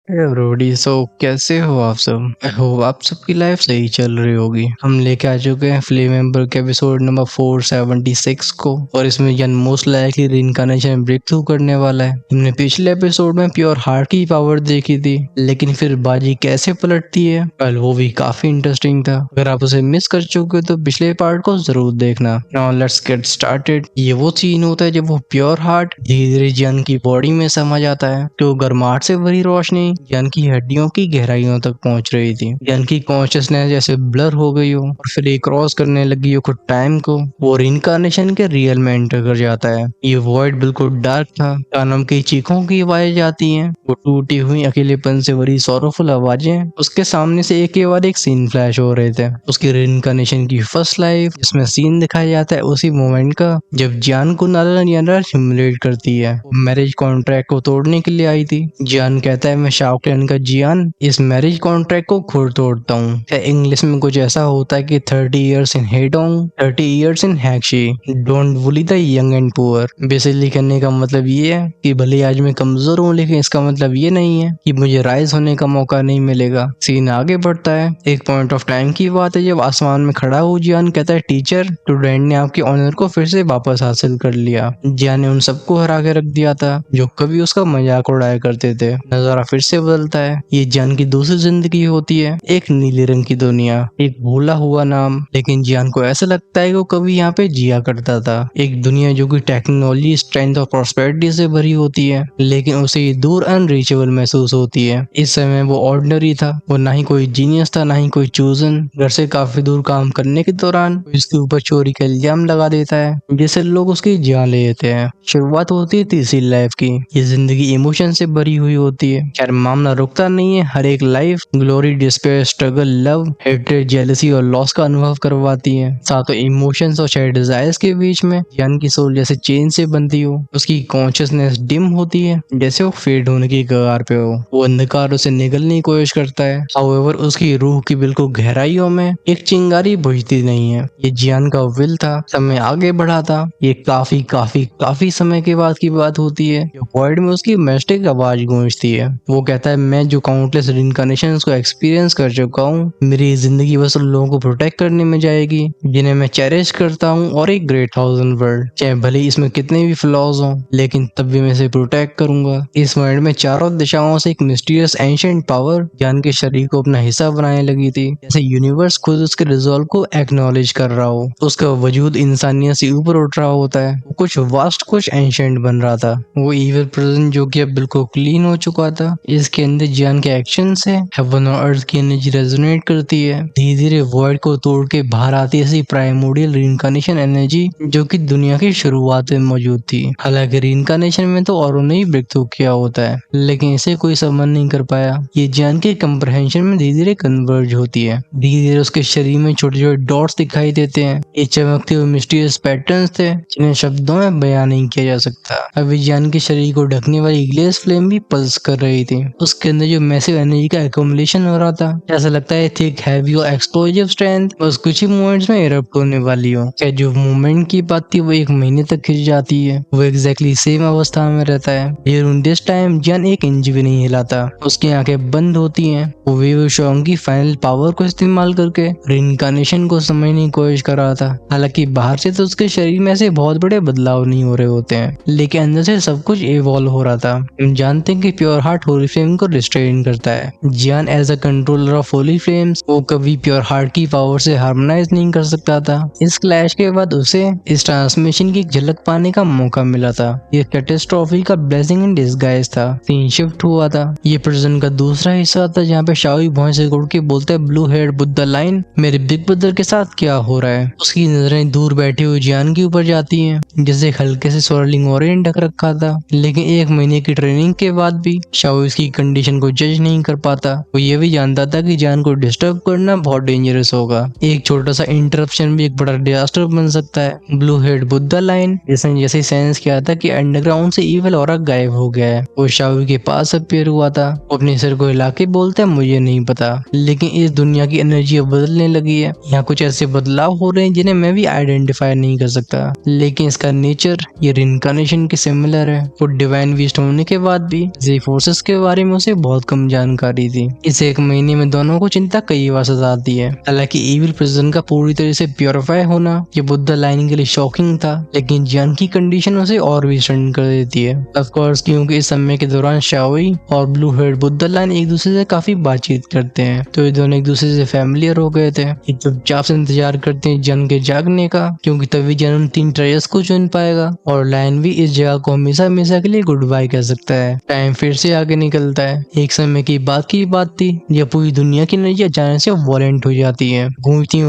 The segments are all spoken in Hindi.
एवरीबॉडी सो कैसे हो आप सब। आई होप आप सबकी लाइफ सही चल रही होगी। हम लेके आ चुके हैं फ्लेम एम्बर के एपिसोड नंबर 476 को और इसमें जन मोस्ट लाइकली रिइंकार्नेशन ब्रेक थ्रू करने वाला है। हमने पिछले एपिसोड में प्योर हार्ट की पावर देखी थी, लेकिन फिर बाजी कैसे पलटती है वेल वो भी काफी इंटरेस्टिंग था। अगर आप उसे मिस कर चुके हो तो पिछले पार्ट को जरूर देखना। Now let's get started. ये वो सीन होता है जब वो प्योर हार्ट धीरे धीरे जन की बॉडी में समा जाता है। तो गर्माहट से भरी रोशनी जन की हड्डियों की गहराइयों तक पहुंच रही थी। जन की कॉन्शियसनेस जैसे ब्लर हो गई हो और फिर ये क्रॉस करने लगी हो खुद टाइम को। वो रिइंकार्नेशन के रियल में एंटर कर जाता है। ये वॉइड बिल्कुल डार्क था। कानम की चीखों की आवाजें आती हैं, वो टूटी हुई अकेलेपन से भरी सॉरोफुल आवाजें। उसके सामने से एक के बाद एक सीन फ्लैश हो रहे थे। उसकी रिइंकार्नेशन की फर्स्ट लाइफ जिसमें सीन दिखाया जाता है उसी मोमेंट का जब जान को नाला ह्यूमिलेट करती है। मैरिज कॉन्ट्रैक्ट को तोड़ने के लिए आई थी। जान कहता है मैं शाओक्लिन का जियान इस मैरिज कॉन्ट्रैक्ट को खुद तोड़ता हूँ। इंग्लिश में कुछ ऐसा होता है कि 30 years in Hedong 30 years in Hexi don't bully the young and poor. Basically कहने का मतलब ये है कि भले आज मैं कमजोर हूँ लेकिन इसका मतलब ये नहीं है कि मुझे राइज होने का मौका नहीं मिलेगा। सीन आगे बढ़ता है। एक पॉइंट ऑफ टाइम की बात है जब आसमान में खड़ा हो जियान कहता है टीचर स्टूडेंट ने आपके ऑनर को फिर से वापस हासिल कर लिया। जियान ने उन सबको हरा के रख दिया था जो कभी उसका मजाक उड़ाया करते थे। नजारा फिर से बदलता है। ये जियान की दूसरी जिंदगी होती है, एक नीले रंग की दुनिया, एक भूला हुआ नाम, लेकिन जियान को ऐसा लगता है कि वो कभी यहाँ पे जिया करता था। एक दुनिया जो कि टेक्नोलॉजी स्ट्रेंथ और प्रॉस्पेरिटी से भरी होती है, लेकिन उसे ये दूर अनरीचेबल महसूस होती है। इस समय वो ऑर्डिनरी था। वो ना ही कोई जीनियस था ना ही कोई चूजन। घर से काफी दूर काम करने के दौरान इसके ऊपर चोरी का इल्जाम लगा देता है जिससे लोग उसकी जान ले लेते हैं। शुरुआत होती है तीसरी लाइफ की। ये जिंदगी इमोशन से भरी हुई होती है। खैर मामला रुकता नहीं है। हर एक life glory, despair, struggle, love, hatred, jealousy और लॉस का अनुभव करवाती है। साथ ही इमोशंस और शेयर डिजायर्स के बीच में जान की सोल जैसे चेन से बंधी हो। उसकी कॉन्शियसनेस डिम होती है जैसे वो फेड होने की कगार पे हो। वो अंधकार उसे निगलने की कोशिश करता है। हाउएवर उसकी रूह की बिल्कुल गहराइयों में एक चिंगारी बुझती नहीं है। ये जियान का विल था। समय आगे बढ़ा था। ये काफी काफी काफी समय के बाद की बात होती है। वर्ल्ड में उसकी मैस्टिक आवाज गूंजती है। वो कहता है मैं जो काउंटलेस रिइंकार्नेशंस को एक्सपीरियंस कर चुका हूँ, मेरी जिंदगी बस उन लोगों को प्रोटेक्ट करने में जाएगी जिन्हें मैं चेरिश करता हूँ और एक ग्रेट थाउजेंड वर्ल्ड, चाहे भले इसमें कितने भी फ्लॉज हों, लेकिन तब भी मैं इसे प्रोटेक्ट करूंगा। इस वर्ल्ड में चारों दिशाओं से एक मिस्टीरियस एंशिएंट पावर जान के शरीर को अपना हिस्सा बनाने लगी थी, जैसे यूनिवर्स खुद उसके रिजॉल्व को एक्नॉलेज कर रहा हो। उसका वजूद इंसानियत से ऊपर उठ रहा होता है। वो कुछ वास्ट, कुछ एंशिएंट बन रहा था। वो इविल प्रेजेंट जो कि अब बिल्कुल क्लीन हो चुका था। इसके अंदर जियान के एक्शन से हेवन और अर्थ की एनर्जी रेजोनेट करती है। धीरे धीरे वर्ल्ड को तोड़ के बाहर आती है ऐसी प्राइमोडियल रिइंकार्नेशन एनर्जी जो कि दुनिया की शुरुआत में मौजूद थी। हालांकि रिइंकार्नेशन में तो औरों ने ही ब्रेक थ्रू किया होता है, लेकिन इसे कोई समझ नहीं कर पाया। ये जियान के कंप्रहेंशन में धीरे धीरे कन्वर्ज होती है। धीरे धीरे उसके शरीर में छोटे छोटे डॉट्स दिखाई देते हैं। ये चमकते हुए मिस्टीरियस पैटर्न्स थे जिन्हें शब्दों में बयान नहीं किया जा सकता। अभी जियान के शरीर को ढकने वाली ग्लेस फ्लेम भी पल्स कर रही थी। उसके अंदर जो मैसिव एनर्जी का एक्युमुलेशन हो रहा था, ऐसा लगता है थिक, हैवी और एक्सप्लोजिव स्ट्रेंथ बस कुछ ही मोमेंट्स में इरप्ट होने वाली हो। क्या जो मूवमेंट की बात थी वो एक महीने तक खिंच जाती है। वो एग्जैक्टली सेम अवस्था में रहता है। ड्यूरिंग दिस टाइम जियान एक इंच भी नहीं हिलाता। उसकी आंखें बंद होती हैं। वो वेव शॉन्ग की फाइनल पावर को इस्तेमाल करके रिइंकार्नेशन को समझने की कोशिश कर रहा था। हालांकि बाहर से तो उसके शरीर में ऐसे बहुत बड़े बदलाव नहीं हो रहे होते हैं, लेकिन अंदर से सब कुछ इवॉल्व हो रहा था। हम जानते हैं कि प्योर हार्ट होली फ्लेम को रिस्ट्रेन करता है। Jian as a controller of holy flames वो कभी प्योर हार्ट की पावर से हार्मोनाइज नहीं कर सकता था। इस क्लैश के बाद उसे इस ट्रांसमिशन की झलक पाने का मौका मिला था। ये कैटेस्ट्रॉफी का ब्लेसिंग इन डिस्गाइज था। सीन शिफ्ट हुआ था। ये प्रेजेंट का दूसरा हिस्सा था जहाँ पे शाओई भौं से उड़ के बोलता है ब्लू हेड बुद्धा लाइन मेरे बिग ब्रदर के साथ क्या हो रहा है। उसकी नजरें दूर बैठे हुए जियान के ऊपर जाती हैं जिसे हल्के से swirling ऑरेंज ढक रखा था। लेकिन एक महीने की ट्रेनिंग के बाद भी शाओई उसकी कंडीशन को जज नहीं कर पाता। वो ये भी जानता था कि जियान को डिस्टर्ब करना बहुत डेंजरस होगा। एक छोटा सा इंटरप्शन भी एक बड़ा डिजास्टर बन सकता है। ब्लू हेड बुद्धा लाइन जिसने जैसे सेंस किया था कि अंडरग्राउंड से इविल ऑरा गायब हो गया है, वो शाओई के पास अपीयर हुआ था। वो अपने सिर को हिला के बोलता है मुझे नहीं पता, लेकिन इस दुनिया की एनर्जी अब बदलने लगी है। यहाँ कुछ ऐसे बदलाव हो रहे हैं जिन्हें मैं भी आइडेंटिफाई नहीं कर सकता, लेकिन इसका नेचर ये रिइंकार्नेशन के सिमिलर है। वो डिवाइन बीस्ट होने के बाद भी जी फोर्सेस के बारे बारे में उसे बहुत कम जानकारी थी। इस एक महीने में दोनों को चिंता कई बार सताती है। हालांकि इविल प्रिजन का पूरी तरह से प्योरीफाई होना ये बुद्ध लाइन के लिए शॉकिंग था, लेकिन जियान की कंडीशन उसे और भी स्टन कर देती है। ऑफ कोर्स क्योंकि इस समय के दौरान शाओई और ब्लू हेड बुद्ध लाइन एक दूसरे से काफी बातचीत करते हैं, तो ये दोनों एक दूसरे से फैमिलियर हो गए थे। ये चुपचाप से इंतजार करते हैं जियान के जागने का, क्योंकि तभी जियान उन 3 ट्रेजर्स को चुन पाएगा और लाइन भी इस जगह को हमेशा हमेशा के लिए गुड बाय कह सकता है। टाइम फिर से आगे निकलता है। एक समय की बात थी जब पूरी दुनिया की नजर अचानक से वॉलेंट हो जाती है। गूंजती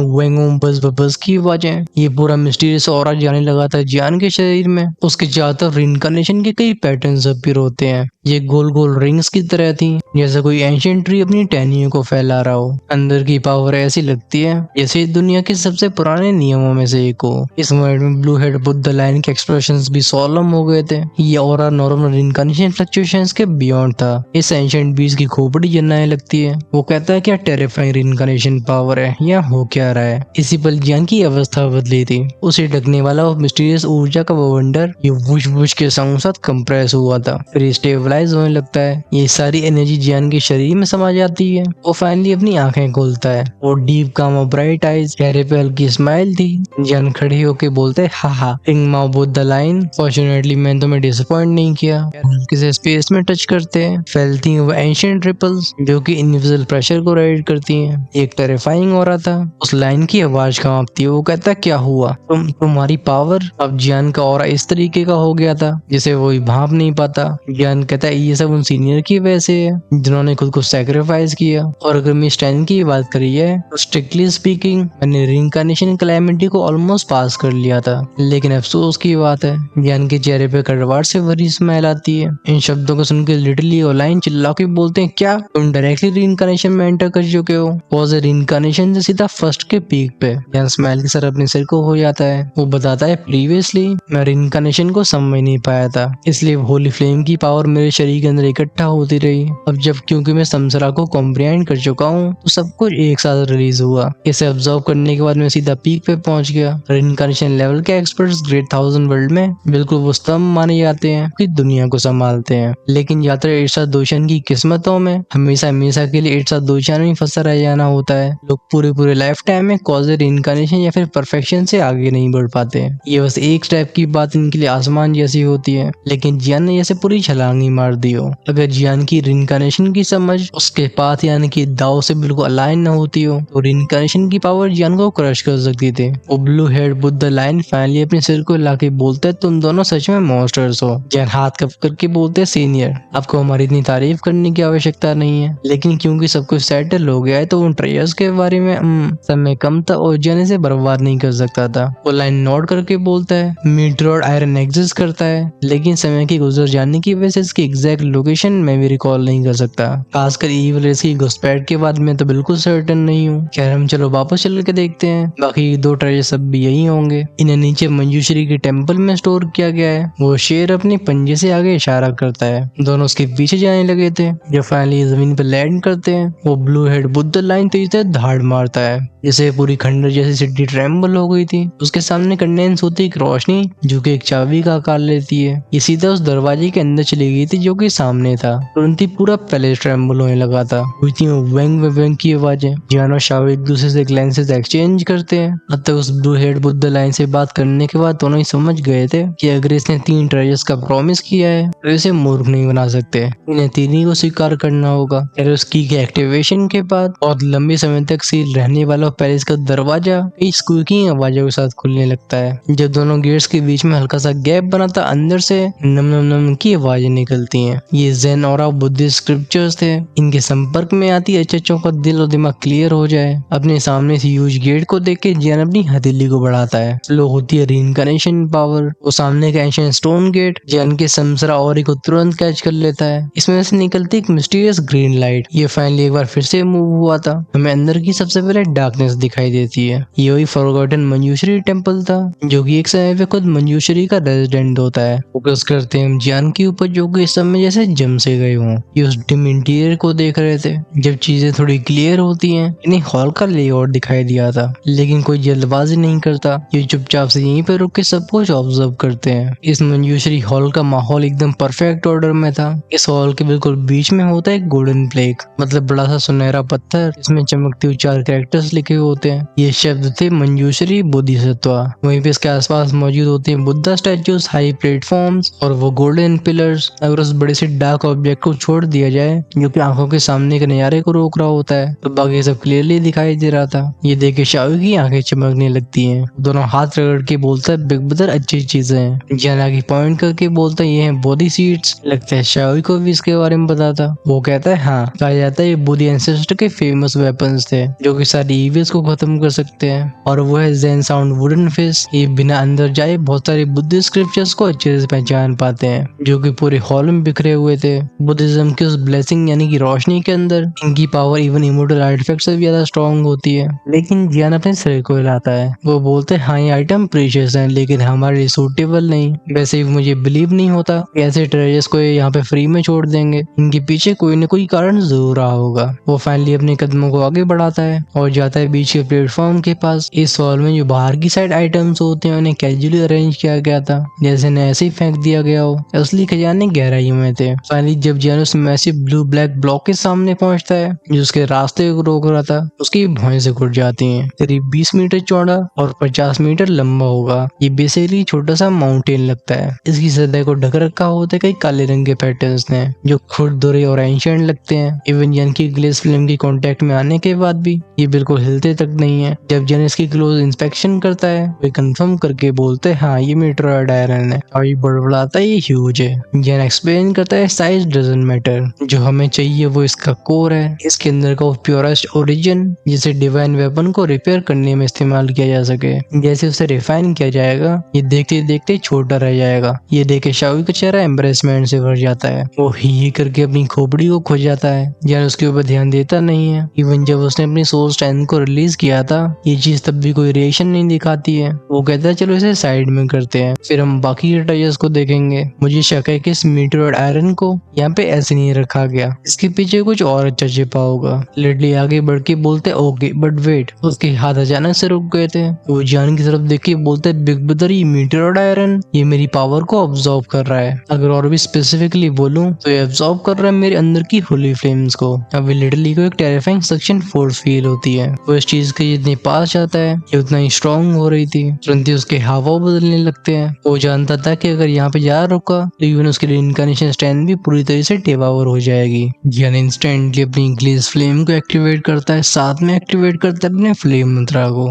बस की आवाजें, ये पूरा मिस्टीरियस ऑरा जाने लगा था जियान के शरीर में। उसके चारों तरफ रिइंकार्नेशन के कई पैटर्न्स अपीयर होते हैं। ये गोल गोल रिंग्स की तरह थी, जैसे कोई एंशिएंट ट्री अपनी टहनियों को फैला रहा हो। अंदर की पावर ऐसी लगती है जैसे दुनिया के सबसे पुराने नियमों में से एक हो। इस मोमेंट में ब्लू हेड बुद्ध लाइन के एक्सप्रेशंस भी सोलम हो गए थे। ये ऑरा नॉर्मल रिइंकार्नेशन फ्लक्चुएशंस के बियॉन्ड था। इस एंशिएंट बीस्ट की खोपड़ी जलने लगती है। वो कहता है क्या टेरिफाइंग रिइंकार्नेशन पावर है, या हो क्या रहा है। इसी पल जियान की अवस्था बदली थी। उसे ढकने वाला वो मिस्टीरियस ऊर्जा का वो वंडर ये वुश वुश के साउंड साथ कंप्रेस हुआ था, फिर स्टेबलाइज होने लगता है। ये सारी एनर्जी जियान के शरीर में समा जाती है। वो फाइनली अपनी आंखें खोलता है। वो डीप काम और ब्राइट आईज, चेहरे पे हल्की स्माइल थी। जियान खड़े होके बोलते है हा किंग माओ बुद्ध लाइन, फॉर्चुनेटली मैंने तुम्हें डिसअपॉइंट नहीं किया। किसी स्पेस में टच करते हैं, फैलती हैं वो एंशिएंट रिपल्स जो कि इनविजिबल प्रेशर को राइड करती हैं। एक टेरिफाइंग हो रहा था। उस लाइन की आवाज कांपती है। वो कहता क्या हुआ, तुम्हारी पावर। अब जियान का ऑरा इस तरीके का हो गया था जिसे वो भांप नहीं पाता। जियान कहता है ये सब उन सीनियर की वजह से है जिन्होंने खुद को सैक्रिफाइस किया। और अगर मैं स्टैन की बात करी है तो स्ट्रिक्टली स्पीकिंग मैंने रिइंकार्नेशन कैलेमिटी को ऑलमोस्ट पास कर लिया था, लेकिन अफसोस की बात है जियान के चेहरे पे कड़वाहट से भरी स्माइल आती है। इन शब्दों को सुनकर लिटरली वो लाइन चिल्ला के बोलते हैं क्या तुम डायरेक्टली रिइंकार्नेशन में एंटर कर चुके हो। पॉज रिइंकार्नेशन से सीधा फर्स्ट के पीक पे। जियान स्माइल के साथ अपने सिर को हो जाता है। वो बताता है प्रीवियसली मैं रिइंकार्नेशन को समझ नहीं पाया था, इसलिए होली फ्लेम की पावर मेरे शरीर के अंदर इकट्ठा होती रही। अब जब क्योंकि मैं समसरा को कॉम्प्रिहेंड कर चुका हूँ तो सब कुछ एक साथ रिलीज हुआ। इसे ऑब्जर्व करने के बाद मैं सीधा पीक पे पहुंच गया। रिइंकार्नेशन लेवल के एक्सपर्ट्स ग्रेट 1000 वर्ल्ड में बिल्कुल वो स्तंभ माने जाते हैं कि दुनिया को संभालते हैं, लेकिन यात्रा इरशाद दोशान की किस्मतों में हमेशा हमेशा के लिए इरशाद दोशान में फंसा रह जाना होता है। लोग पूरे लाइफ टाइम में कॉज रिइंकार्नेशन या फिर परफेक्शन से आगे नहीं बढ़ पाते। ये बस एक स्टेप की बात इनके लिए आसमान जैसी होती है, लेकिन जियान ने जैसे पूरी छलांग ही मार दी हो। अगर जियान की रिइंकार्नेशन की समझ उसके पाथ यानी कि दाव से बिल्कुल अलाइन न होती हो तो रिइंकार्नेशन की पावर जियान को क्रश कर सकती थी। वो blue head Buddha line finally अपने सिर को हिला के बोलते है तुम दोनों सच में मॉन्स्टर्स हो। जियान हाथ कप करके बोलते सीनियर आपको हमारी इतनी तारीफ करने की आवश्यकता नहीं है, लेकिन क्योंकि सब कुछ सेटल हो गया है तो उन ट्रेजर्स के बारे में समय कम था और जियान इसे बर्बाद नहीं कर सकता था। वो लाइन नोट करके बोलता है मीटरॉड आयरन एग्जिस्ट करता है, लेकिन समय के गुजर जाने की वजह से इसकी एग्जैक्ट लोकेशन मैं भी रिकॉल नहीं कर सकता। खासकर ईविल रेस की घुसपैठ के बाद मैं तो बिल्कुल सर्टेन नहीं हूँ। खैर हम चलो वापस चल के देखते हैं। बाकी 2 ट्रेजर सब भी यही होंगे। इन्हें नीचे मंजूश्री के टेम्पल में स्टोर किया गया है। वो शेर अपने पंजे से आगे इशारा करता है। दोनों उसके पीछे जाने लगे थे। जब फाइनली जमीन पर लैंड करते हैं वो ब्लू हेड बुद्ध लाइन तेजी से धाड़ मारता है, जैसे पूरी खंडर जैसी सिटी ट्रेम्बल हो गई थी। उसके सामने कंडेंस होती एक रोशनी जो कि एक चाबी का आकार लेती है। ये सीधा उस दरवाजे के अंदर चली गई थी जो कि सामने था। तुरंत ही पूरा पैलेस ट्रेम्बल होने लगा था। वेंग की आवाजें। जियान और शाओ एक दूसरे से ग्लैंसेस एक्सचेंज करते हैं। अब तक उस ब्लू हेड बुद्ध लाइन से बात करने के बाद दोनों ही समझ गए थे कि अगर इसने 3 ट्रेजर्स का प्रॉमिस किया है तो इसे मूर्ख नहीं बना सकते। इन्हें तीनों को स्वीकार करना होगा। टेररिस्ट की एक्टिवेशन के बाद बहुत लंबे समय तक सील रहने वाला पैलेस का दरवाजा कई स्क्वीकिंग आवाजों के साथ खुलने लगता है। जब दोनों गेट्स के बीच में हल्का सा गैप बना था अंदर से नम नम नम की आवाजें निकलती हैं। ये ज़ेन और बुद्धिस्ट स्क्रिप्चर्स थे। इनके संपर्क में आती अच्छों का दिल और दिमाग क्लियर हो जाए। अपने सामने से ह्यूज गेट को देख के जियान अपनी हथेली को बढ़ाता है। स्लो होती है रिइंकार्नेशन पावर। वो सामने का एंशिएंट स्टोन गेट जियान के समसरा और को तुरंत कैच कर लेता है। इसमें से निकलती एक मिस्टीरियस ग्रीन लाइट। ये फाइनली एक बार फिर से मूव हुआ था। हमें अंदर की सबसे पहले डार्कनेस दिखाई देती है। ये वही फॉरगॉटन मंजूश्री टेम्पल था जो कि एक समय पे खुद मंजूश्री का रेजिडेंट होता है। फोकस करते हैं हम जियान के ऊपर जो कि इस सब में जैसे जम से गए हों। ये उस डिम इंटीरियर को देख रहे थे। जब चीजें थोड़ी क्लियर होती हैं, इन्हें हॉल का लेआउट दिखाई दिया था, लेकिन कोई जल्दबाजी नहीं करता। ये चुपचाप से यहीं पर रुक के सब कुछ ऑब्जर्व करते हैं। इस मंजूश्री हॉल का माहौल एकदम परफेक्ट ऑर्डर में था। इस हॉल के बिल्कुल बीच में होता है एक गोल्डन प्लेग, मतलब बड़ा सा सुनहरा पत्थर, इसमें चमकते हुए 4 कैरेक्टर्स लिखे होते हैं। ये शब्द थे मंजूश्री बोधिसत्वा। वहीं पे इसके आसपास मौजूद होते हैं बुद्धा स्टैचूज, हाई प्लेटफॉर्म्स और वो गोल्डन पिलर्स। अगर उस बड़े से डार्क ऑब्जेक्ट को छोड़ दिया जाए जो कि आंखों के सामने के नजारे को रोक रहा होता है, तो बाकी सब क्लियरली दिखाई दे रहा था। ये देख के शाओ की आंखें चमकने लगती हैं। दोनों हाथ रगड़ के बोलता है बिग ब्रदर अच्छी चीजें हैं। जियाना की पॉइंट करके बोलता है ये है बोधी सीड्स। लगता है शाओ को भी इसके बारे में पता था। वो कहता है हाँ, कहा जाता है ये बोधी एंसेस्टर के फेमस वेपन्स थे जो कि सारी ईविल्स को खत्म कर सकते हैं। और वो है जेन साउंड वुडन फिस्ट। ये बिना अंदर जाए बहुत सारे बुद्धिस्ट स्क्रिप्चर्स को अच्छे से पहचान पाते हैं जो कि पूरे हॉल में बिखरे हुए थे। बुद्धिज्म की उस ब्लेसिंग यानी कि रोशनी के अंदर इनकी पावर इवन इमोर्टल आर्टिफैक्ट से भी ज्यादा स्ट्रॉन्ग होती है। लेकिन जियान अपने सिर को हिलाता है। वो बोलते हैं हाँ ये आइटम प्रीशियस है लेकिन हमारे लिए सूटेबल नहीं। वैसे भी मुझे बिलीव नहीं होता कि ऐसे ट्रेजर्स को ये यहाँ पे फ्री में छोड़ देंगे। इनके पीछे कोई न कोई कारण जरूर रहा होगा। वो फाइनली अपने कदमों को आगे बढ़ाता है और जाता है बीच के प्लेटफॉर्म के पास। इस हॉल में जो बाहर की साइड आइटम्स होते हैं उन्हें कैजुअली अरेंज किया गया था, जैसे न ऐसे ही फेंक दिया गया हो। असली खजाने गहराइयों में थे। फाइनली जब जियान उस मैसिव ब्लू ब्लैक ब्लॉक के सामने पहुंचता है जो उसके रास्ते को रोक रहा था, उसकी भौहें से घुट जाती हैं। करीब 20 मीटर चौड़ा और 50 मीटर लंबा होगा। ये बेसिकली छोटा सा माउंटेन लगता है। इसकी सतह को ढक रखा होता है कई काले रंग के पैटर्न्स ने जो खुरदुरे और एंशिएंट लगते हैं। इवन जियान की ग्लेस फिल्म की कांटेक्ट में आने के बाद भी ये बिल्कुल हिलते तक नहीं है। जब जियान इसकी क्लोज इंस्पेक्शन करता है वो कंफर्म करके बोलते हैं हाँ ये मेटेओराइड आयरन है और ये बड़बड़ाता है ये ह्यूज है। जियान एक्सप्लेन करता है साइज डजंट मैटर, जो हमें चाहिए वो इसका कोर है। इसके अंदर का प्योरेस्ट ओरिजिन जिसे डिवाइन वेपन को रिपेयर करने में इस्तेमाल किया जा सके। जैसे उसे रिफाइन किया जाएगा ये देखते देखते छोटा रह जाएगा। ये देखे शाओ का चेहरा एम्बरेसमेंट से भर जाता है। वो ही करके अपनी खोपड़ी को खो जाता है। जियान उसके ऊपर ध्यान देता नहीं है। इवन जब उसने अपनी सोल स्ट्रेंथ को रिलीज किया था ये चीज तब भी कोई रिएक्शन नहीं दिखाती है। वो कहता है चलो इसे साइड में करते हैं, फिर हम बाकी ट्रेजर्स को देखेंगे। मुझे शक है कि इस मेटेओराइड आयरन को यहाँ पे ऐसे नहीं रखा गया, इसके पीछे कुछ और अच्छा छिपा होगा। लिडली आगे बढ़ के बोलते ओके बट वेट। उसके हाथ अचानक से रुक गए थे। वो जियान की तरफ देख के बोलते बिग ब्रदर ये मेटेओराइड आयरन ये मेरी पावर को ऑब्जॉर्व कर रहा है। अगर और भी स्पेसिफिकली बोलूं तो ये ऑब्जॉर्व कर रहा है मेरे अंदर की होली फ्लेम्स को। अभी लिडली को एक टेरिफाइंग सक्शन फोर्स फील होती है। वो इस चीज के जितने पास जाता है ये उतना ही स्ट्रॉन्ग हो रही थी। तुरंत ही उसके हाव बदलने लगते हैं। वो जानता था कि अगर यहाँ पे जा रुका तो इवन उसकी रिइंकार्नेशन स्ट्रेंथ भी पूरी तरह से टेक ओवर हो जाएगी। जियान इंस्टेंटली अपनी ग्लेस फ्लेम को एक्टिवेट करता है, साथ में एक्टिवेट करता है अपने फ्लेम मंत्रा को।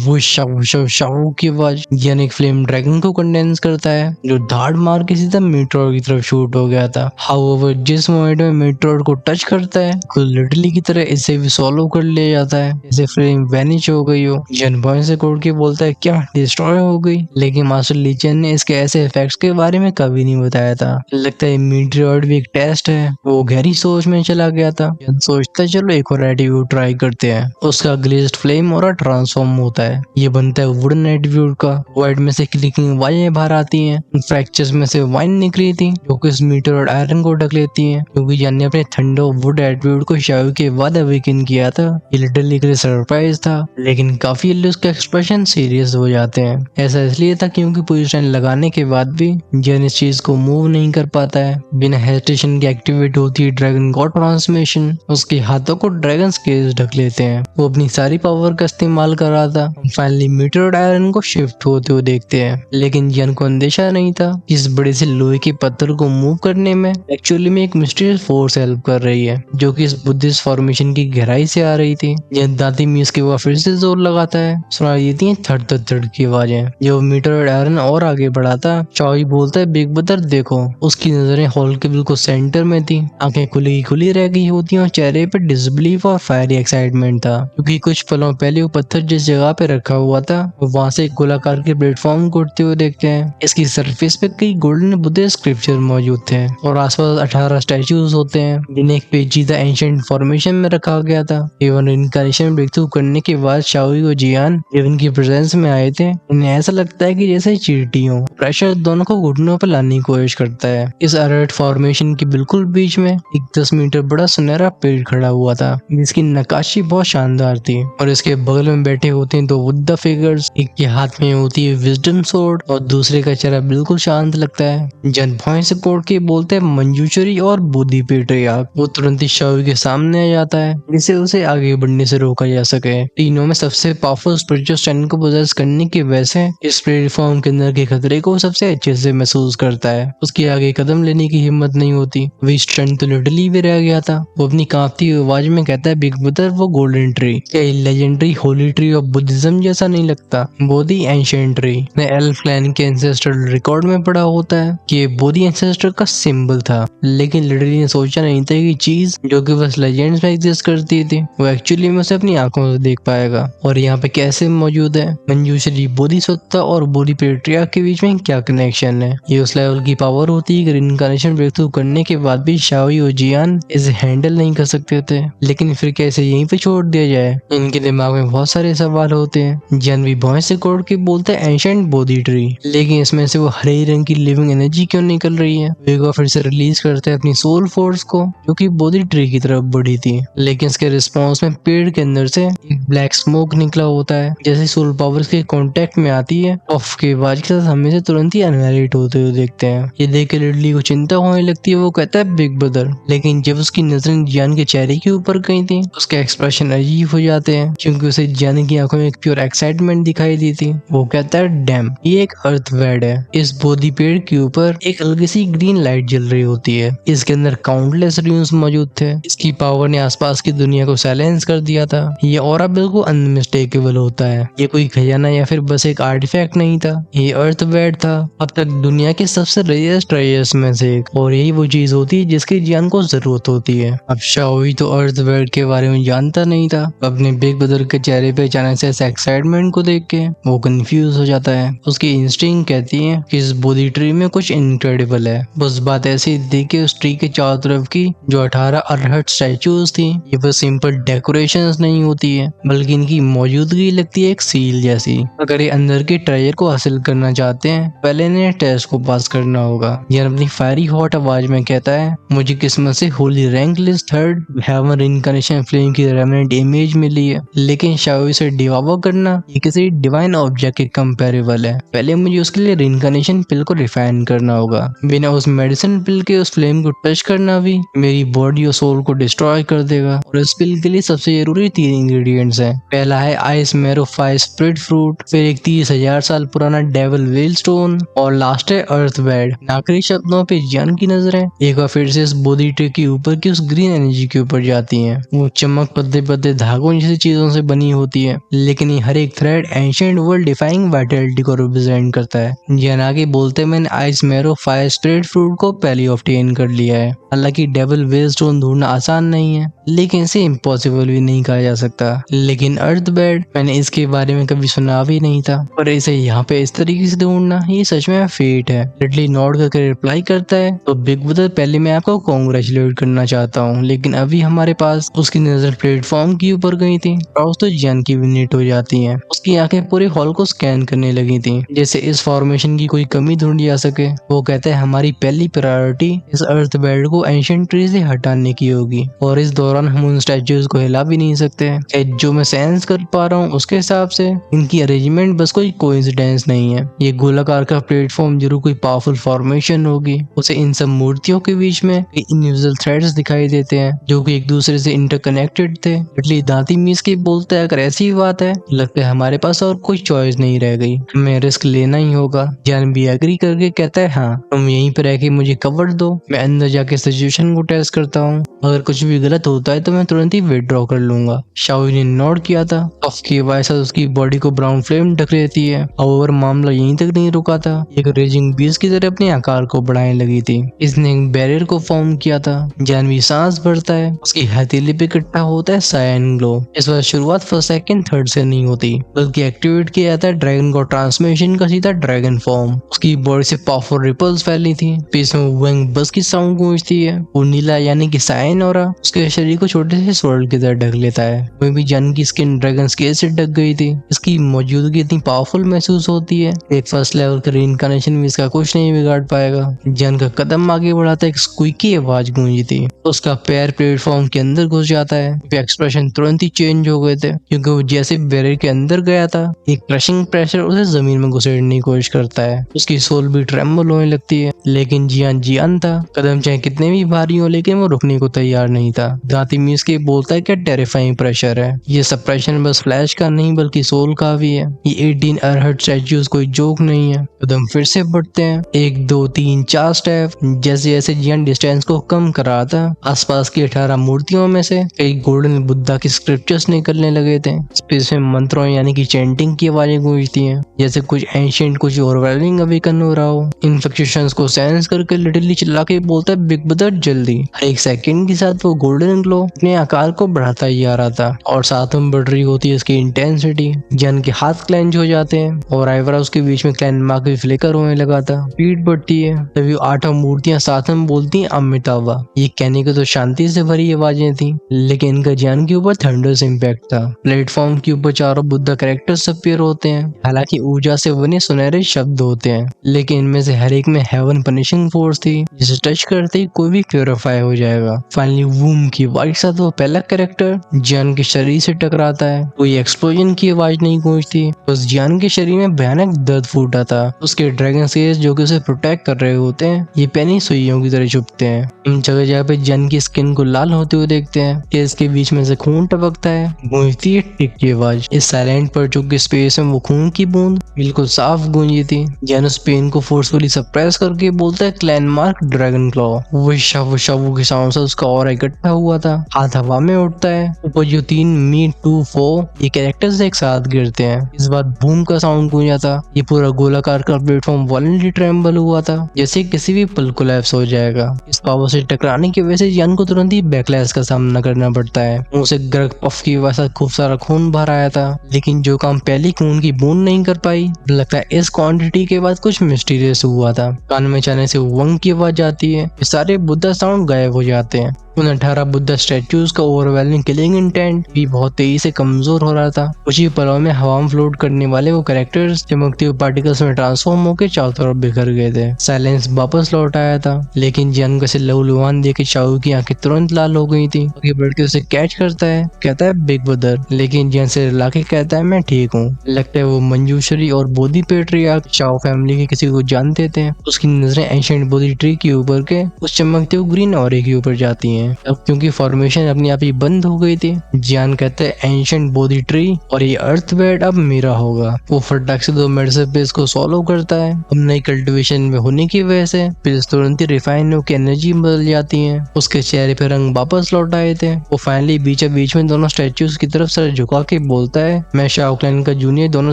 वो शाऊ शाऊ शाऊ की आवाज। जियान एक फ्लेम ड्रैगन को कंडेंस करता है जो धाड़ मार के सीधा मेटेओर की तरफ शूट हो गया था। हाउएवर जिस मोमेंट में मेटेओर को टच करता है तो लिटरली की तरह इसे भी सॉलो कर लिया जाता है, जैसे फ्लेम वैनिश हो गई हो। जियान बॉय से कोड के बोलता है क्या डिस्ट्रॉय हो गई, लेकिन मास्टर ली चेन ने इसके ऐसे इफेक्ट्स के बारे में कभी नहीं बताया था। लगता है मेटेओराइड भी एक टेस्ट है। वो गहरी सोच में चला गया था। जियान सोचता है चलो एक और एटीट्यूड ट्राई करते हैं। उसका ग्लेज्ड फ्लेम और ट्रांसफॉर्म होता है। ये बनता है वुडन एटीट्यूड का। वाइड में से क्लिकिंग वाइनें बाहर आती हैं। फ्रैक्चर्स में से वाइन निकली थी जो कि इस मेटेओराइड आयरन को ढक लेती हैं, क्योंकि जियान ने अपने थंडर वुड एटीट्यूड को शाओ के बाद अवेकन किया था। ये लिटरली के लिए सरप्राइज था, लेकिन काफी जल्दी उसके एक्सप्रेशन सीरियस हो जाते हैं। ऐसा इसलिए था क्योंकि पूरी स्ट्रेंथ लगाने के बाद भी जियान इस चीज को मूव नहीं कर पाता है। बिना हेजिटेशन के एक्टिवेट होती है ड्रैगन गॉड ट्रांसफॉर्मेशन। उसके हाथों को ड्रैगन स्केल्स ढक लेते हैं। वो अपनी सारी पावर का इस्तेमाल कर रहा था। फाइनली मेटेओराइड आयरन को शिफ्ट होते हुए देखते हैं, लेकिन जियान को अंदेशा नहीं था कि इस बड़े से लोहे के पत्थर को मूव करने में एक्चुअली में एक मिस्टीरियस फोर्स हेल्प कर रही है, जो कि इस बुद्धिस्ट फॉर्मेशन की गहराई से आ रही थी। जियान दांती मीस के बाद फिर से जोर लगाता है। सुनाई देती है थड़ थड़ थड़ की आवाजें। जो मेटेओराइड आयरन और आगे बढ़ाता चाओ बोलता है बिग ब्रदर देखो। उसकी नजरें हॉल के बिल्कुल सेंटर में थी। आंखें खुली रह गई होती और चेहरे पे डिसबिलीफ और फायरी एक्साइटमेंट था, क्योंकि कुछ पलों पहले वो पत्थर जिस जगह पे रखा हुआ था वहां से एक गोलाकार के प्लेटफॉर्म को उठते हुए देखते हैं। इसकी सरफेस पे कई गोल्डन बुद्धिस्ट स्क्रिप्चर मौजूद थे और आसपास 18 स्टैचूज होते हैं जिन्हें एक पेचीदा एंशिएंट फॉर्मेशन में रखा गया था। इवन इनकार्नेशन ब्रेक थ्रू करने के बाद शाओई और जियान इवन की प्रेजेंस में आए थे। इन्हें ऐसा लगता है कि जैसे चींटी हो। प्रेशर दोनों को घुटनों पर लाने की कोशिश करता है। है। इस अलर्ट फॉर्मेशन के बिल्कुल बीच में एक 10 मीटर बड़ा सुनहरा पेड़ खड़ा हुआ था, जिसकी नक्काशी बहुत शानदार थी। और इसके बगल में बैठे होते हैं 2 बुद्धा फिगर्स, एक के हाथ में होती है विजडम सोर्ड और दूसरे का चेहरा बिल्कुल शांत लगता है। जन भॉइस से पढ़ के बोलते हैं मंजूश्री और बोधी पेट्रियार्क। वो तुरंत ही शाओई के सामने आ जाता है, जिससे उसे आगे बढ़ने से रोका जा सके। तीनों में सबसे पावरफुल स्पिरिचुअल स्ट्रेंथ को पोजेस करने की वजह से इस प्लेटफॉर्म के अंदर के खतरे को सबसे अच्छे से महसूस करता है। उसके आगे कदम लेने की हिम्मत नहीं होती। वही स्ट्रेंथ तो लिटरली भी रह गया था। वो अपनी कांपती आवाज में कहता है, बिग ब्रदर वो गोल्डन ट्री क्या legendary Holi tree of Buddhism जैसा नहीं लगता? बोधी एंशिएंट ट्री ने एल्फ क्लैन के एंसेस्ट्रल रिकॉर्ड में पढ़ा होता है कि ये बोधी एंसेस्टर का सिंबल था, लेकिन लिटरली ने सोचा नहीं था कि चीज जो कि बस लेजेंड्स में एग्जिस्ट करती थी वो एक्चुअली में उसे अपनी आंखों से देख पाएगा। और यहाँ पे कैसे मौजूद है? मंजूश्री बोधिसत्व और बोधी पेट्रियार्क के बीच में क्या कनेक्शन है? ये उस लेवल की पावर होती है कि रिइंकार्नेशन ब्रेक थ्रू करने के बाद भी शाओई और जियान इसे हैंडल नहीं कर सकते थे। लेकिन फिर कैसे यहीं पे छोड़ दिया जाए? इनके दिमाग में बहुत सारे सवाल होते हैं। जियान भी भॉइस से कोड के बोलते हैं एंशिएंट बोधी ट्री, लेकिन इसमें से वो हरे रंग की लिविंग एनर्जी क्यों निकल रही है? वेगो फिर से रिलीज करते हैं अपनी सोल फोर्स को, जो कि बोधी ट्री की तरफ बढ़ी थी। लेकिन इसके रिस्पॉन्स में पेड़ के अंदर से एक ब्लैक स्मोक निकला होता है। जैसे सोल पावर्स के कांटेक्ट में आती है, ऑफ के आवाज के साथ हमें से तुरंत ही अनहाइलेट होते हुए देखते हैं। ये देख के लिडली को चिंता होने लगती है। वो कहता है बिग ब्रदर, लेकिन जब उसकी नजरें जियान के चेहरे के ऊपर गई थी, उसके एक्सप्रेशन अजीब हो जाते हैं, क्योंकि उसे जियान की आंखों में एक प्योर एक्साइटमेंट दिखाई दी थी। वो कहता है डैम, ये एक अर्थ वेड है। इस बोधी पेड़ के ऊपर एक हल्की सी ग्रीन लाइट जल रही होती है। इसके अंदर काउंटलेस रून्स मौजूद थे। इसकी पावर ने आसपास की दुनिया को साइलेंस कर दिया था। ये ऑरा बिल्कुल अनमिस्टेकेबल होता है। ये कोई खजाना या फिर बस एक आर्टिफैक्ट नहीं था, ये अर्थ वेड था, अब तक दुनिया के सबसे रेयरेस्ट ट्रेजर्स में से एक। और यही वो चीज होती है जिसकी जियान को जरूरत होती है। अब शाओई तो अर्थ वेड के बारे में जानता नहीं था। अपने बिग ब्रदर के चेहरे पे अचानक से इस एक्साइटमेंट को देख के वो कंफ्यूज हो जाता है। उसकी इंस्टिंक्ट कहती है कि इस बोधी ट्री में कुछ इनक्रेडिबल है। बस बात ऐसे ही देख के उस ट्री के चारों तरफ की जो 18 अरहट स्टैचूज थी, ये बस सिंपल डेकोरेशंस नहीं होती है, बल्कि इनकी मौजूदगी लगती है एक सील जैसी। अगर ये अंदर के ट्रेजर को हासिल करना चाहते हैं, पहले इन्हें टेस्ट को पास करना होगा। ये अपनी फायरी हॉट आवाज में कहता है, मुझे किस्मत से holy rank list 3rd heaven reincarnation flame की रेमिनेंट इमेज मिली है, लेकिन शाओई से डिवावा करना ये किसी डिवाइन ऑब्जेक्ट के कंपेरेबल है। पहले मुझे उसके लिए रिइंकार्नेशन पिल को रिफाइन करना होगा। बिना उस मेडिसिन पिल के उस फ्लेम को टच करना भी मेरी बॉडी और सोल को डिस्ट्रॉय कर देगा। और इस पिल के लिए सबसे जरूरी 3 इंग्रेडिएंट्स हैं। पहला है ice marrow fire spirit fruit, फिर एक 30,000 साल पुराना डेविल वेल स्टोन, और लास्ट है अर्थ वेड। आखिरी शब्दों पे जियान की नजरें एक बार फिर से इस बोधी ट्री के ऊपर की उस ग्रीन एनर्जी के ऊपर जाती हैं। वो चमक पतले पतले धागों जैसी चीजों से बनी होती है, लेकिन ये हर एक thread ancient world defying Vitality को रिप्रेजेंट करता है। जियान आगे बोलते, मैंने ice marrow fire spirit fruit को पहले ऑब्टेन कर लिया है। हालांकि डेविल वेल स्टोन ढूंढना आसान नहीं है, लेकिन इसे इम्पॉसिबल भी नहीं कहा जा सकता। लेकिन अर्थ बेड, मैंने इसके बारे में कभी सुना भी नहीं था, पर इसे यहाँ पे इस तरीके से ढूंढना ये सच में फेट है। लिटली नॉट करके रिप्लाई करता है, तो बिग ब्रदर पहले मैं आपको कॉन्ग्रेचुलेट करना चाहता हूँ, लेकिन अभी हमारे पास उसकी नजर प्लेटफॉर्म के ऊपर गई थी। राउस तो जियान की भी नीट हो जाती है। उसकी आंखें पूरे हॉल को स्कैन करने लगी थी, जैसे इस फॉर्मेशन की कोई कमी ढूंढी जा सके। वो कहते हैं हमारी पहली प्रायोरिटी इस अर्थ बेड को एंशिएंट ट्री से हटाने की होगी, और इस दौरान हम उन स्टैचूज को हिला भी नहीं सकते। जो मैं सेंस कर पा रहा हूँ उसके हिसाब से इनकी अरेंजमेंट बस कोई कोइंसिडेंस नहीं है। ये गोलाकार का प्लेटफॉर्म जरूर कोई पावरफुल फॉर्मेशन होगी। उसे इन सब मूर्तियों के बीच में इनविजिबल थ्रेड्स दिखाई देते हैं, जो कि एक दूसरे से इंटरकनेक्टेड थे। इटली दांती मीस के बोलते हैं, अगर ऐसी बात है लगता है हमारे पास और कोई चॉइस नहीं रह गई, हमें रिस्क लेना ही होगा। जान भी एग्री करके कहता है, हाँ तुम यहीं पर रह के मुझे कवर दो, मैं अंदर जाके सिचुएशन को टेस्ट करता हूँ। अगर कुछ भी गलत होता है तो मैं तुरंत ही विथड्रॉ कर लूंगा। शाओई ने नोट किया था। ऑफ की वजह उसकी बॉडी को ब्राउन फ्लेम ढक रहती है, और मामला यहीं तक नहीं रुका था। एक रेजिंग बीस्ट की तरह अपने आकार को बढ़ाने लगी थी। इसने एक बैरियर को फॉर्म किया था। जानवी सांस भरता है, उसकी हथेली पे इकट्ठा होता है सायन ग्लो। इस बार शुरुआत फर्स्ट सेकंड थर्ड से नहीं होती, बल्कि एक्टिवेट किया जाता है ड्रैगन को ट्रांसमिशन का सीधा ड्रैगन फॉर्म। उसकी बॉडी से पावरफुल रिपल्स फैली थी, पीस में वेंग बस की साउंड गूंजती है। वो नीला यानी कि सायन और उसके शरीर को छोटे से स्वर्ड की तरह ढक लेता है। वह भी जान की स्किन ड्रैगन स्केल से ढक गई थी। इसकी मौजूदगी इतनी पावरफुल महसूस होती है, एक फर्स्ट लेवल का रिइंकार्नेशन भी इसका कुछ नहीं बिगाड़ पाएगा। जियान का कदम आगे बढ़ाता है, एक स्क्वीकी आवाज गूंजी थी। उसका पैर प्लेटफॉर्म के अंदर घुस जाता है। वो एक्सप्रेशन तुरंत ही चेंज हो गए थे, क्योंकि वो जैसे बैरियर के अंदर गया था, एक क्रशिंग प्रेशर उसे जमीन में घुसेड़ने की कोशिश करता है। उसकी सोल भी ट्रेम्बल होने लगती है, लेकिन जियान जियान था। कदम चाहे कितने भी भारी हो, लेकिन वो रुकने को तैयार नहीं था। दांती मीस के बोलता है क्या टेरिफाइंग प्रेशर है। ये सब प्रेशर बस फ्लैश का नहीं बल्कि सोल का भी है। ये 18 अरहट स्टैच्यूज कोई जोक नहीं है। कदम फिर से बढ़ते हैं, 1 2 3 4 स्टेप। जैसे जैसे जियान डिस्टेंस को कम कर रहा था, आसपास की 18 मूर्तियों में से कई गोल्डन बुद्धा की स्क्रिप्चर्स निकलने लगे थे। स्पेस में मंत्रों यानी कि चैंटिंग की आवाजें गूंजती हैं, जैसे कुछ एंशिएंट, कुछ ओवरवेलमिंग अवेकन हो रहा हो। इन फ्लक्चुएशंस को सेंस करके लिटरली चिल्ला के बोलता है बिग ब्रदर जल्दी। हर एक सेकंड के साथ वो गोल्डन ग्लो अपने आकार को बढ़ाता ही आ रहा था, और साथ में बढ़ रही होती है इसकी इंटेंसिटी। जियान के हाथ क्लेंच हो जाते हैं और आईब्रोज के बीच में क्लैन मार्क भी फ्लिकर होने लगा था। स्पीड बढ़ती है, तभी 8 मूर्तियां साथ में बोलती हैं अमिताभा। ये कहने को तो शांति से भरी आवाजें थी, लेकिन इनका जियान के ऊपर थंडर्स इम्पैक्ट था। प्लेटफॉर्म के ऊपर चारों बुद्धा कैरेक्टर्स अपीयर होते हैं। हालांकि ऊर्जा से बने सुनहरे शब्द होते हैं, लेकिन इनमें से हर एक में हेवन पनिशिंग फोर्स थी, जिसे टच करते ही कोई भी प्योरीफाई हो जाएगा। फाइनली वूम की वाइट साथ वो पहला कैरेक्टर जियान के शरीर से टकराता है। कोई एक्सप्लोजन की आवाज नहीं गूंजती, बस जियान के शरीर में भयानक दर्द फूटा था। उसके ड्रैगन सेज जो कि उसे प्रोटेक्ट कर रहे होते हैं, ये पैनी सुइयों की तरह चुभते हैं। इन जगह जगह पे जियान की स्किन को लाल होते हुए देखते हैं कि इसके बीच में से खून टपकता है। गूंजती है टिक की आवाज। इस साइलेंट पर चुप के स्पेस में वो खून की बूंद बिल्कुल साफ गूंजी थी। जियान उस पेन को फोर्सफुली सप्रेस करके बोलता है क्लैन मार्क ड्रैगन क्लॉ। विशा के साउंड से उसका और इकट्ठा हुआ था। हाथ हवा में उठता है। ऊपर जो 3 मी 2 4 ये कैरेक्टर्स एक साथ गिरते हैं। इस बार बूम का साउंड गूंजा था। ये पूरा गोलाकार का प्लेटफॉर्म वायलेंटली ट्रेम्बल हुआ था, जैसे किसी भी पल कोलैप्स हो जाएगा। इस पावर से टकराने की वजह से जियान को तुरंत ही बैकलैश का सामना करना पड़ता है। उसे गर्ग पफ की वजह से खूब सारा खून बाहर आया था, लेकिन जो काम पहली खून की बूंद नहीं कर पाई, लगता है इस क्वांटिटी के बाद कुछ मिस्टीरियस हुआ था। कान में जाने से वंग की आवाज आती है। ये सारे बुद्धा साउंड गायब हो जाते हैं। उन 18 बुद्धा स्टैच्यूज का ओवरवेलमिंग किलिंग इंटेंट भी बहुत तेजी से कमजोर हो रहा था। कुछ ही पलों में हवा में फ्लोट करने वाले वो कैरेक्टर्स चमकते हुए पार्टिकल्स में ट्रांसफॉर्म होकर चारों तरफ बिखर गए थे। साइलेंस वापस लौट आया था, लेकिन जियान को लहूलुहान देख के चाऊ की आंखें तुरंत लाल हो गई थी। आगे बढ़ के उसे कैच करता है, कहता है बिग ब्रदर, लेकिन जियान से रिला के कहता है मैं ठीक हूँ। लगता है वो मंजूश्री और बोधी पेट्रियार्क चाओ फैमिली के किसी को जानते थे। उसकी नजरें एंशिएंट बोधी ट्री के ऊपर के उस चमकते हुए ग्रीन ऑरे के ऊपर जाती हैं। अब क्योंकि फॉर्मेशन अपने आप ही बंद हो गई थी, जियान कहते हैं एंशिएंट बोधी ट्री और ये अर्थ बेड अब मेरा होगा। वो फटाक से 2 मेडिसिन पेज को सॉल्व करता है। अब नई कल्टिवेशन में होने की वजह से पेज तुरंत ही रिफाइन होकर एनर्जी बदल जाती है। उसके चेहरे पे रंग वापस लौट आए थे। वो फाइनली बीच में दोनों स्टैच्यूज की तरफ सर झुका के बोलता है मैं शाओ क्लैन का जूनियर दोनों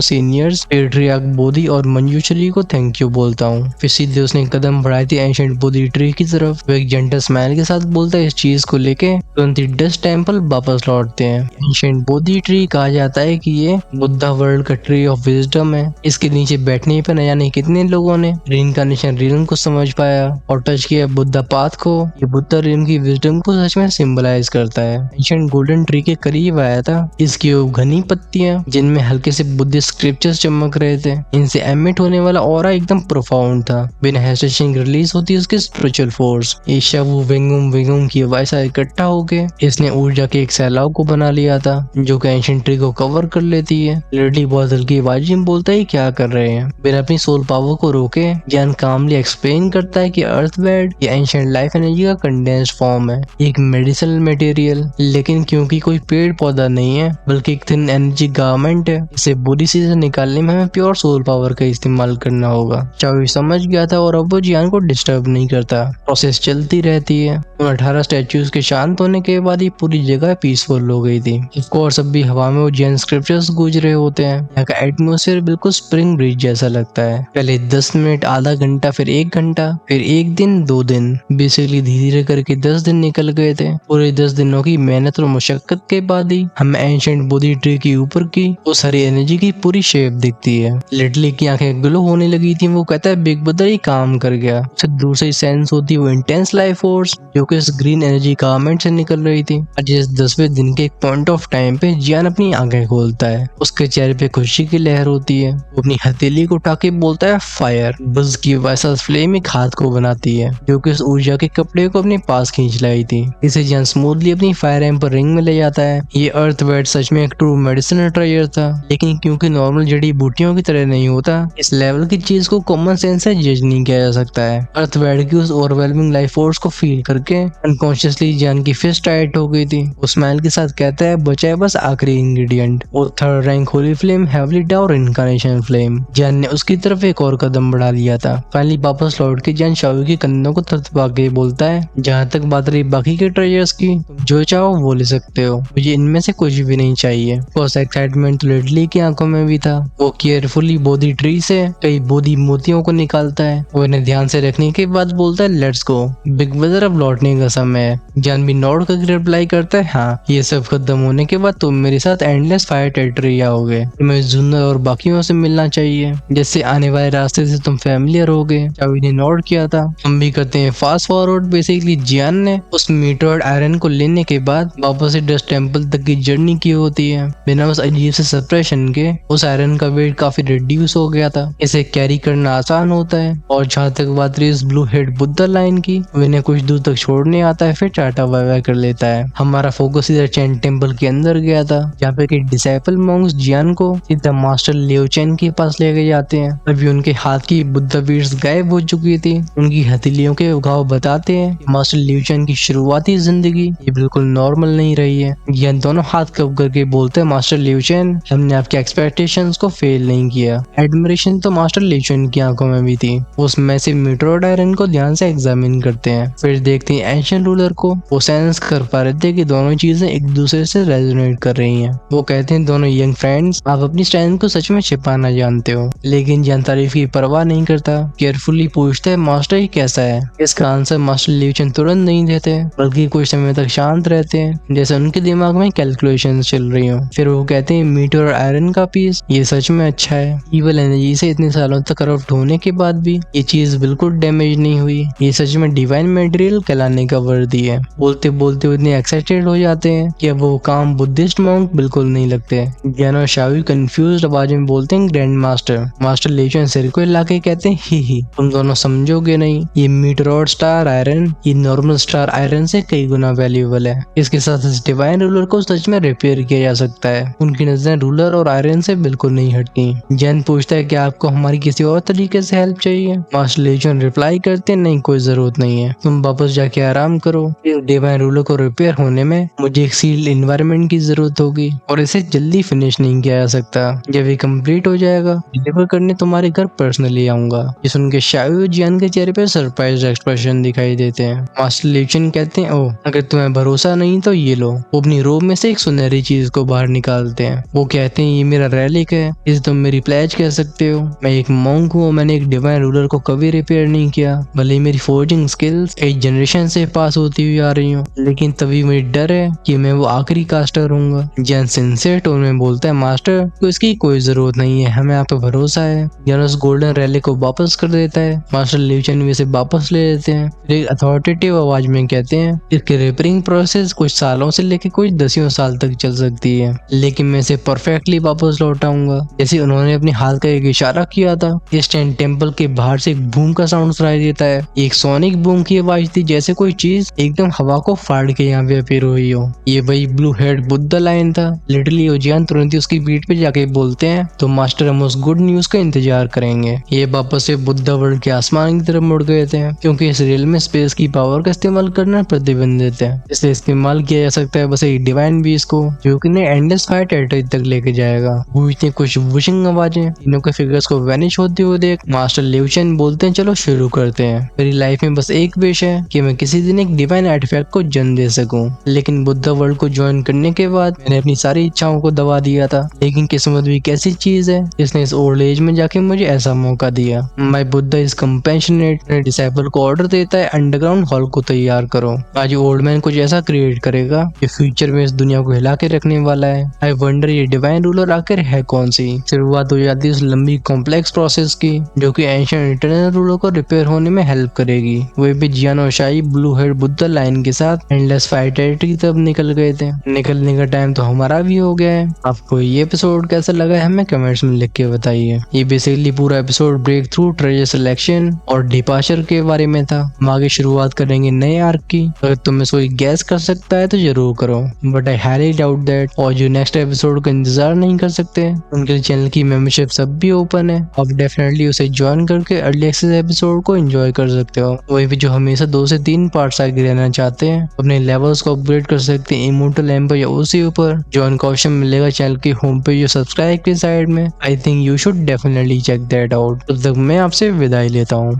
सीनियर्स पेट्रियार्क बोधी और मंजूश्री को थैंक यू बोलता हूँ। फिर सीधे उसने कदम बढ़ाए थे एंशिएंट बोधी ट्री की तरफ। वो एक जेंटल स्माइल के साथ बोलता है इस चीज को लेके तुरंत ही डस्ट टेम्पल वापस लौटते हैं। एंशिएंट बोधी ट्री कहा जाता है कि ये बुद्धा वर्ल्ड का ट्री ऑफ विजडम है। इसके नीचे बैठने पर न जाने कितने लोगों ने रीइंकार्नेशन रियल्म को समझ पाया और टच किया बुद्धा पाथ को। ये बुद्धा रियल्म की विजडम को सच में सिंबलाइज करता है। एंशिएंट गोल्डन ट्री के करीब आया था। इसकी घनी पत्तियां जिनमें हल्के से बुद्धिस्ट स्क्रिप्चर्स चमक रहे थे, इनसे एमिट होने वाला ऑरा एकदम प्रोफाउंड था। बिना हेजिटेशन रिलीज होती उसकी स्पिरिचुअल फोर्स। ईशा वो विंगुम की वैसा इकट्ठा होके इसने ऊर्जा के एक सैलाब को बना लिया था, जो कि एंशिएंट ट्री को कवर कर लेती है। लिटरली बहुत हल्की आवाज में बोलता है क्या कर रहे हैं। बिना अपनी सोल पावर को रोके ज्ञान कामली एक्सप्लेन करता है कि अर्थ बेड ये एंशिएंट लाइफ एनर्जी का कंडेंस्ड फॉर्म है, एक मेडिसिनल मटेरियल। लेकिन क्योंकि कोई पेड़ पौधा नहीं है बल्कि एक थिन एनर्जी गारमेंट है, इसे बॉडी से निकालने में हमें प्योर सोल पावर का इस्तेमाल करना होगा। चावी समझ गया था और अब वो जियान को डिस्टर्ब नहीं करता। प्रोसेस चलती रहती है। उन 18 स्टैच्यूज के शांत होने के बाद ही पूरी जगह पीसफुल हो गई थी। ऑफ कोर्स अब भी हवा में वो जैन स्क्रिप्चर्स गूंज रहे होते हैं। यहाँ का एटमॉस्फेयर बिल्कुल स्प्रिंग ब्रीज जैसा लगता है। पहले 10 मिनट, आधा घंटा, फिर 1 घंटा, फिर 1 दिन, 2 दिन, बेसिकली धीरे धीरे करके 10 दिन निकल गए थे। पूरे 10 दिनों की मेहनत और मुशक्कत के बाद ही हमें एंशिएंट बोधी ट्री के ऊपर की उस हरी एनर्जी की पूरी शेप दिखती है। लिटरली की आंखें ग्लो होने लगी थी। वो कहता है बिग ब्रदर ही काम कर गया। उसे दूर से सेंस होती है वो इंटेंस लाइफ फोर्स जो कि इस ग्रीन एनर्जी गारमेंट से निकल रही थी। और जिस 10वें दिन के एक पॉइंट ऑफ टाइम पे जियान अपनी आंखें खोलता है। उसके चेहरे पे खुशी की लहर होती है। वो अपनी हथेली को उठा के बोलता है फायर। बस की वैसा फ्लेम एक हाथ को बनाती है जो कि उस ऊर्जा के कपड़े को अपने पास खींच लाई थी। इसे जियान स्मूथली अपनी फायर एम्पर रिंग में ले जाता है। ये अर्थ वेट सच में एक ट्रू मेडिसिन ट्रेजर था, लेकिन क्योंकि नॉर्मल जड़ी बूटियों की तरह नहीं होता, इस लेवल की चीज को कॉमन सेंस से जज नहीं किया जा सकता है। अर्थ वेट की उस ओवरवेलमिंग लाइफ फोर्स को फील करके अनकॉन्शियसली जियान की फिस्ट टाइट हो गई थी। वो स्माइल के साथ कहता है बचा है बस आखिरी इंग्रेडिएंट, वो third rank holy flame heavenly down incarnation flame. Jian ने उसकी तरफ एक और कदम बढ़ा लिया था। फाइनली वापस लौट के जियान शाओ के कंधों को थपथपा के बोलता है जहाँ तक बात रही बाकी के ट्रेजर्स की, तुम जो चाहो वो ले सकते हो, मुझे इनमें से कुछ भी नहीं चाहिए। बस एक्साइटमेंट तो लिटली की आंखों में भी था। वो केयरफुली बोधी ट्री से कई बोधी मोतियों को निकालता है। वो इन्हें ध्यान से रखने के बाद बोलता है लेट्स गो, बिग ब्रदर अब लौटने का समय है। जियान भी नॉड करके रिप्लाई करता है हाँ, ये सब खत्म होने के बाद तुम मेरे साथ एंडलेस फायर टेरिटरी आओगे। तुम्हें जुन्नर और बाकियों से मिलना चाहिए, जैसे आने वाले रास्ते से तुम फैमिलियर हो गए। चावी ने नोट किया था। हम भी करते हैं फास्ट फॉरवर्ड। बेसिकली जियान ने उस मीटोड आयरन को लेने के बाद वापस से डस्ट टेम्पल तक की जर्नी की होती है। बिना उस अजीब से सप्रेशन के उस आयरन का वेट काफी रिड्यूस हो गया था। इसे कैरी करना आसान होता है। और जहाँ तक बात रही इस ब्लू हेड बुद्धा लाइन की, वो इन्हें कुछ दूर तक छोड़ने आता है, फिर टाटा बाय बाय कर लेता है। हमारा फोकस इधर चैन टेम्पल के अंदर गया था, जहाँ पे कि डिसाइपल मॉन्क्स जियान को सीधा मास्टर लियो चैन के पास लेके जाते हैं। अभी उनके हाथ की बुद्धा बीड्स गायब हो चुकी थी। उनकी हथेलियों के घाव बताते हैं कि मास्टर लियो चैन की शुरुआती जिंदगी ये बिल्कुल नॉर्मल नहीं रही है। जियान दोनों हाथ कब करके बोलते हैं मास्टर लियो चैन, हमने आपके एक्सपेक्टेशंस को फेल नहीं किया। एडमिरेशन तो मास्टर लियो चैन की आंखों में भी थी। उस मैसिव मीटोड आयरन को ध्यान से एग्जामिन करते हैं, फिर देखते हैं एंशिएंट रूलर को। वो सेंस कर पा रहे थे कि दोनों चीजें एक दूसरे से रेजोनेट कर रही हैं। वो कहते हैं दोनों यंग फ्रेंड्स, आप अपनी स्ट्रेंथ को सच में छिपाना जानते हो। लेकिन जियान तारीफ की परवाह नहीं करता। केयरफुली पूछता है मास्टर ये कैसा है। इसका आंसर मास्टर लियो चैन तुरंत नहीं देते, बल्कि कुछ समय तक शांत रहते हैं, जैसे उनके दिमाग में कैलकुलेशन चल रही हो। फिर वो कहते हैं मीटर और आयरन का पीस ये सच में अच्छा है। इवल एनर्जी से इतने सालों तक करप्ट होने के बाद भी ये चीज बिल्कुल डैमेज नहीं हुई। ये सच में डिवाइन मटेरियल कहलाने का वर्दी है। बोलते बोलते इतने एक्साइटेड हो जाते हैं कि अब वो काम बुद्धिस्ट मॉन्क बिल्कुल नहीं लगते। जियान और शाओ कंफ्यूज्ड आवाज में बोलते हैं ग्रैंड मास्टर। मास्टर लियो चैन सिर को हिला के कहते हैं ही तुम दोनों समझोगे नहीं, ये मीटरोड स्टार आयरन ये नॉर्मल स्टार आयरन से कई गुना वैल्यूएबल है। इसके साथ इस डिवाइन रूलर को सच में रिपेयर किया जा सकता है। उनकी नजरें रूलर और आयरन से बिल्कुल नहीं हटती। जैन पूछता है कि आपको हमारी किसी और तरीके से हेल्प चाहिए। मास्टर लियो चैन रिप्लाई करते हैं नहीं, कोई जरूरत नहीं है, तुम वापस जाके आराम करो। डिवाइन रूलर को रिपेयर होने में मुझे एक सील्ड एनवायरनमेंट की जरूरत होगी और इसे जल्दी फिनिश नहीं किया जा सकता। जब ये कंप्लीट हो जाएगा डिलीवर करने तुम्हारे घर पर्सनली आऊंगा। ये सुन के शाओ जियान के चेहरे पे सरप्राइज एक्सप्रेशन दिखाई देते हैं। मास्टर लियो चैन कहते हैं ओह अगर तुम्हें भरोसा नहीं तो ये लो। वो अपनी रोब में से एक सुनहरी चीज को बाहर निकालते हैं। वो कहते हैं ये मेरा रेलिक है, इसे तुम मेरी प्लेज कह सकते हो। मैं एक मॉन्क हूँ, मैंने एक डिवाइन रूलर को कभी रिपेयर नहीं किया, भले ही मेरी फोर्जिंग स्किल्स एक जनरेशन से पास होती हुई आ रही हूँ, लेकिन तभी मुझे डर है कि मैं वो आखिरी कास्टर हूँगा। जियान सिंसियर टोन में बोलता है मास्टर तो इसकी कोई जरूरत नहीं है, हमें आप पे भरोसा है। जियान उस गोल्डन रेलिक को वापस कर देता है। मास्टर लियो चैन भी इसे वापस ले लेते हैं। फिर एक अथॉरिटेटिव आवाज में कहते हैं इसकी रिपेयरिंग प्रोसेस कुछ सालों से लेकर कुछ दसियों साल तक चल सकती है, लेकिन मैं इसे परफेक्टली वापस लौटाऊंगा। जैसे उन्होंने अपने हाथ का एक इशारा किया था, इस टेम्पल के बाहर से एक बूम का साउंड सुनाई देता है। एक सोनिक बूम की आवाज थी, जैसे कोई चीज एकदम हवा को फाड़ के यहाँ पे अपीयर हुई हो। ये वही ब्लू हेड बुद्धा लाइन था। लिटरली जियान तुरंत ही उसकी बीट पे जाके बोलते हैं तो मास्टर हम उस गुड न्यूज का इंतजार करेंगे। ये वापस से बुद्धा वर्ल्ड के आसमान की तरफ मुड़ गए थे, क्योंकि इस रियल में स्पेस की पावर का इस्तेमाल करना प्रतिबंधित है। इसे इस्तेमाल किया जा सकता है बस एक डिवाइन बीस को, जो कि ने एंडलेस फायर टेरिटरी तक लेके जाएगा। गूंजती कुछ वुशिंग आवाजें, तीनों के फिगर्स को वैनिश होते हुए देख मास्टर लियो चैन बोलते हैं चलो शुरू करते हैं। मेरी लाइफ में बस एक विश है कि मैं किसी दिन एक डिवाइन आर्टिफैक्ट को जन्म दे सकूं। लेकिन बुद्धा वर्ल्ड को ज्वाइन करने के बाद मैंने अपनी सारी इच्छाओं को दबा दिया था। लेकिन किस्मत भी कैसी चीज है जिसने इस ओल्ड एज में जाके मुझे ऐसा मौका दिया। My Buddha is compassionate. Disciple को ऑर्डर देता है अंडरग्राउंड हॉल को तैयार करो। आज ओल्ड मैन कुछ ऐसा क्रिएट करेगा जो फ्यूचर में इस दुनिया को हिला के रखने वाला है। आई वंडर ये डिवाइन रूलर आखिर है कौन सी। शुरुआत हो जाती है उस लंबी कॉम्प्लेक्स प्रोसेस की, जो कि एंशिएंट इटर्नल रूलर को रिपेयर होने में हेल्प करेगी। वे भी जियान और शाई blue head Buddha the line के साथ एंडलेस फाइट टेरिटरी की तरफ निकल गए थे। निकलने का टाइम तो हमारा भी हो गया है। आपको ये एपिसोड कैसा लगा है हमें कमेंट्स में लिख के बताइए। ये बेसिकली पूरा episode breakthrough, treasure selection और डिपार्चर के बारे में था। हम आगे शुरुआत करेंगे नए आर्क की। अगर तुम्हें कोई गैस कर सकता है तो जरूर करो, but I highly doubt that. और जो नेक्स्ट एपिसोड का इंतजार नहीं कर सकते उनके चैनल की मेंबरशिप सब भी ओपन है। आप डेफिनेटली उसे ज्वाइन करके अर्ली एक्सेस एपिसोड को एंजॉय कर सकते हो। वही भी जो हमेशा 2 से 3 पार्ट्स आगे रहना चाहते हैं अपने लेवल्स को अपग्रेड कर सकते हैं इमोर्टल एम पर या उसी ऊपर। ज्वाइन का ऑप्शन मिलेगा चैनल की होम पेज या सब्सक्राइब की साइड में। I think you should definitely check that out. तब तक मैं आपसे विदाई लेता हूँ।